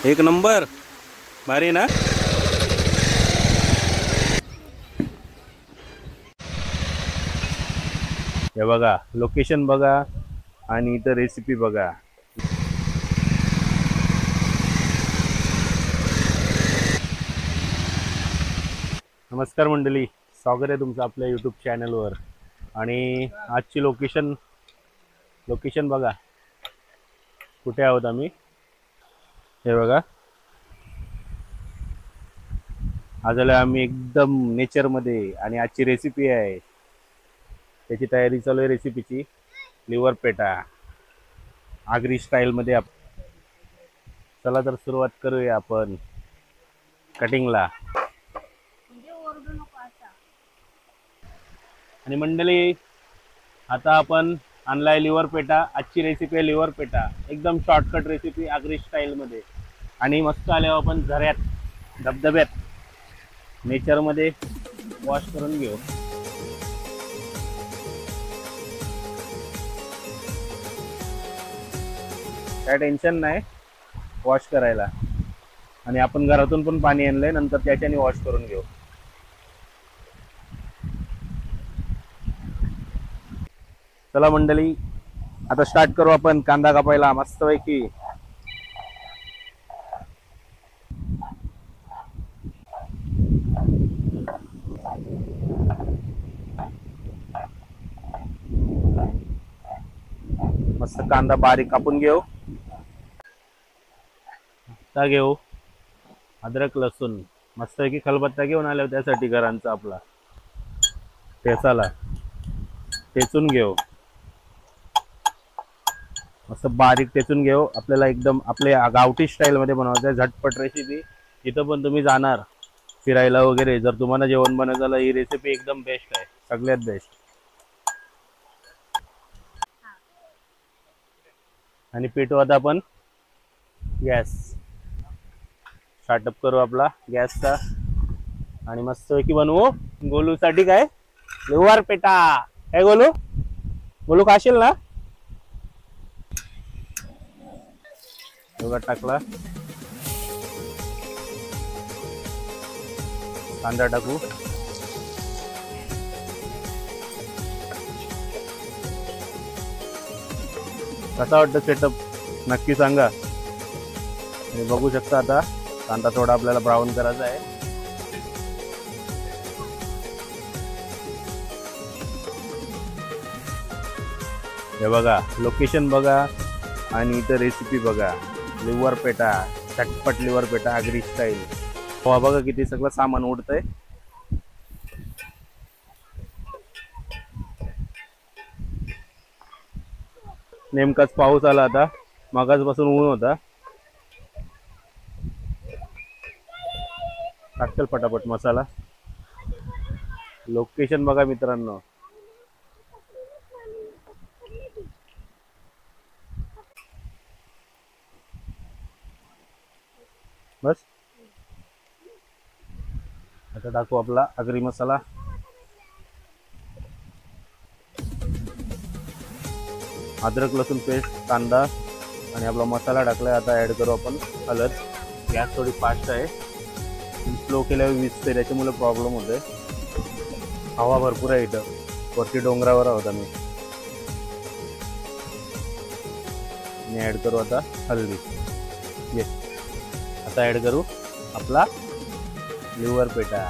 एक नंबर भारी ना। हे बघा लोकेशन बघा आणि इथं रेसिपी बघा। नमस्कार मंडळी, स्वागत आहे तुमचं आपल्या यूट्यूब चॅनलवर। आणि आजची लोकेशन बघा कुठे आहोत आम्ही। हे बघा आज आलोय आम्ही एकदम नेचरमध्ये आणि आजची रेसिपी आहे, त्याची तयारी चालू आहे रेसिपीची। लिव्हर पेटा आगरी स्टाईलमध्ये। चला तर सुरुवात करूया आपण कटिंगला। आणि मंडळी आता आपण आणलाय लिव्हर पेटा। आजची रेसिपी आहे लिव्हर पेटा, एकदम शॉर्टकट रेसिपी आगरी स्टाईलमध्ये। आणि मस्त आल्यावर आपण झऱ्यात धबधब्यात नेचरमध्ये वॉश करून घेऊ। काय टेन्शन नाही वॉश करायला। आणि आपण घरातून पण पाणी आणलंय, नंतर त्याच्याने वॉश करून घेऊ। चला मंडळी आता स्टार्ट करू आपण कांदा कापायला मस्तपैकी। मस्त कांदा बारीक कापून घेऊ। आता घेऊ अद्रक लसूण, मस्तपैकी खलबत्ता घेऊन आलो त्यासाठी घरांचा आपला ठेचाला ठेचून घेऊ। मस्त बारीक ठेचून घेऊ। आपल्याला एकदम आपल्या गावठी स्टाईलमध्ये बनवायचं आहे, झटपट रेसिपी। इथं पण तुम्ही जाणार फिरायला वगैरे, जर तुम्हाला जेवण बनवायचं ही रेसिपी एकदम बेस्ट आहे, सगळ्यात बेस्ट। आणि पेटवू आता आपण गॅस, स्टार्टअप करू आपला गॅसचा आणि मस्तपैकी बनवू गोलूसाठी काय लिव्हर पेटा। काय गोलू, गोलू खाशील ना। टाकला कांदा टाकू। कसा वाटतं सेटअप नक्की सांगा। आणि बघू शकता आता कांदा थोडा आपल्याला ब्राऊन करायचा आहे। हे बघा लोकेशन बघा आणि इथं रेसिपी बघा। लिव्हर पेटा, झटपट लिव्हर पेटा आगरी स्टाईल। हवा बघा किती सगळं सामान उडतंय। नेमकाच पाऊस आला, आता मगाचपासून ऊन होता। टाकल पटापट मसाला। लोकेशन बघा मित्रांनो, बस आता टाकू आपला आगरी मसाला। अद्रक लसूण पेस्ट, कांदा आणि आपला मसाला टाकलाय। आता ऍड करू आपण हळद। गॅस थोडी फास्ट आहे, स्लो केल्यावर विजते, त्याच्यामुळे प्रॉब्लेम होतोय। हवा भरपूर आहे इथं, वरती डोंगरावर आहोत आम्ही। आणि ऍड करू आता हळदी। येस, आता ऍड करू आपला लिव्हर पेटा।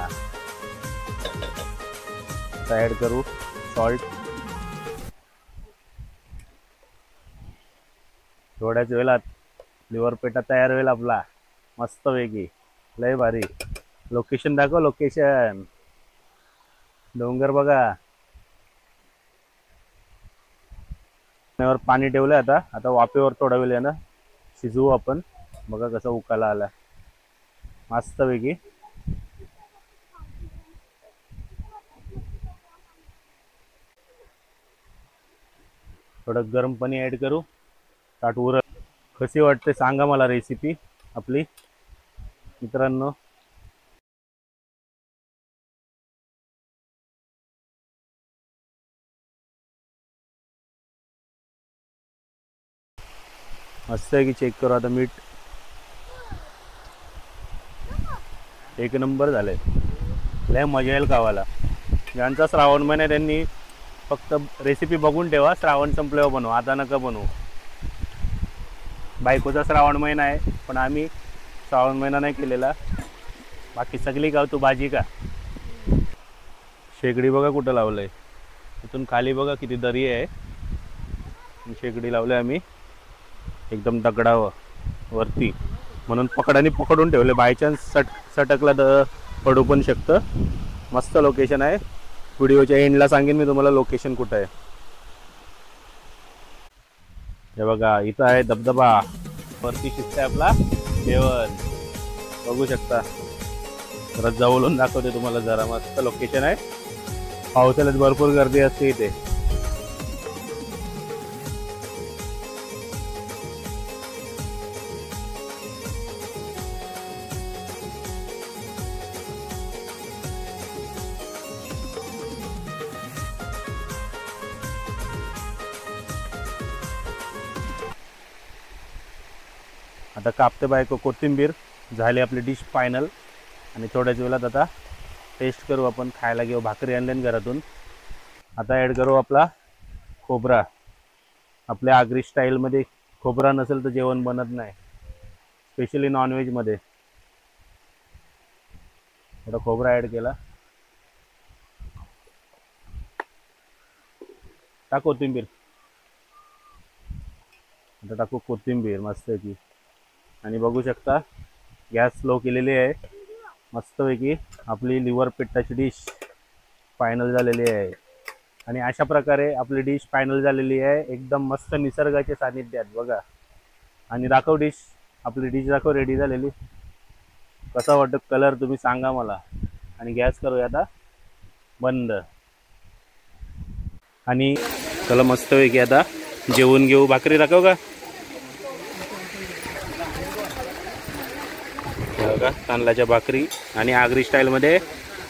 आता ऍड करू सॉल्ट। थोड्याच वेळात लिव्हर पेटा तयार होईल आपला मस्त पैकी, लय भारी। लोकेशन दाखव, लोकेशन डोंगर बघा। पाणी ठेवलंय आता वाफेवर थोडा वेळ ना शिजवू आपण। बघा कसं उकाला आला मस्त पैकी। थोडं गरम पाणी ऍड करू, ताट उरल। कशी वाटते सांगा मला रेसिपी आपली मित्रांनो। मस्त आहे की, चेक करू आता मीठ। एक नंबर झाले. लय मजा येईल खावायला. ज्यांचा श्रावण महिना त्यांनी फक्त रेसिपी बघून ठेवा, श्रावण संपल्यावर बनवा, आता नका बनवू. बायकोचा श्रावण महिना आहे, पण आम्ही श्रावण महिना नाही केलेला. बाकी सगळी गाव तू भाजी का. शेगडी बघा कुठं लावलंय. इथून खाली बघा किती दरी आहे. शेगडी लावले आम्ही एकदम दगडावर वरती, म्हणून पकडाने पकडून ठेवले. बायचान्स सटकला तर पडू पण शकतं. मस्त लोकेशन आहे. व्हिडिओच्या एंडला सांगेन मी तुम्हाला लोकेशन कुठं आहे. हे बघा इथं आहे धबधबा, वरती शिजतंय आपला जेवण बघू शकता. जरा जवळून दाखवते तुम्हाला. जरा मस्त लोकेशन आहे. पावसाळ्यात भरपूर गर्दी असते इथे. आता कापते बायको कोथिंबीर. झाली आपली डिश फायनल. आणि थोड्याच वेळात आता टेस्ट करू आपण. खायला घेऊ. भाकरी आणल्यान घरातून. आता ॲड करू आपला खोबरा. आपल्या आगरी स्टाईलमध्ये खोबरा नसेल तर जेवण बनत नाही, स्पेशली नॉनव्हेजमध्ये. थोडा खोबरा ॲड केला. टाक कोथिंबीर. आता टाकू कोथिंबीर मस्तपैकी. आणि बघू शकता गॅस स्लो केलेली आहे. मस्तपैकी आपली लिव्हर पिठ्ठाची डिश फायनल झालेली आहे. आणि अशा प्रकारे आपली डिश फायनल झालेली आहे. एकदम मस्त निसर्गाच्या सानिध्यात बघा. आणि दाखव डिश. आपली डिश दाखव रेडी झालेली. कसा वाटतं कलर तुम्ही सांगा मला. आणि गॅस करूया आता बंद. आणि चला मस्तपैकी आता जेवून घेऊ. भाकरी दाखव का. बघा तांदळाच्या भाकरी आणि आगरी स्टाईलमध्ये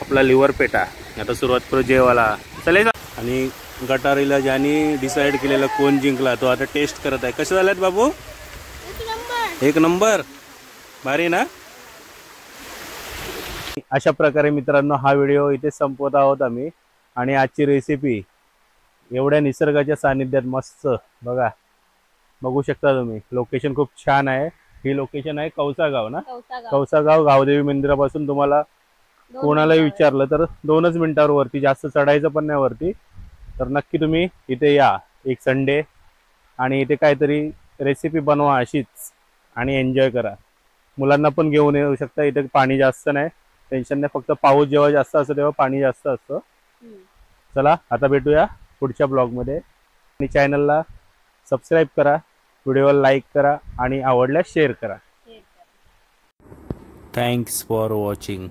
आपला लिव्हर पेटा. आता सुरुवात करू जेवायला. चालेल. आणि गटारीला ज्यांनी डिसाईड केलेलं कोण जिंकला तो आता टेस्ट करत आहे. कसे झालेत बाबू. एक नंबर. भारी ना. अशा प्रकारे मित्रांनो हा व्हिडिओ इथे संपवत आहोत आम्ही. आणि आजची रेसिपी एवढ्या निसर्गाच्या सानिध्यात मस्त बघा. बघू शकता तुम्ही. लोकेशन खूप छान आहे. ही लोकेशन आहे कौसागाव ना. कौसागाव गावदेवी मंदिरापासून तुम्हाला कोणालाही विचारलं तर 2च मिनिटावर वरती. जास्त चढायचं पण नाही वरती. तर नक्की तुम्ही इथे या एक संडे. आणि इथे काहीतरी रेसिपी बनवा अशीच आणि एन्जॉय करा. मुलांना पण घेऊन येऊ शकता. इथे पाणी जास्त नाही, टेन्शन नाही. फक्त पाऊस जेव्हा जास्त असतो तेव्हा पाणी जास्त असतं. चला आता भेटूया पुढच्या ब्लॉगमध्ये. आणि चॅनलला सबस्क्राईब करा, व्हिडिओला लाईक करा आणि आवडल्यास शेअर करा. Thanks for watching.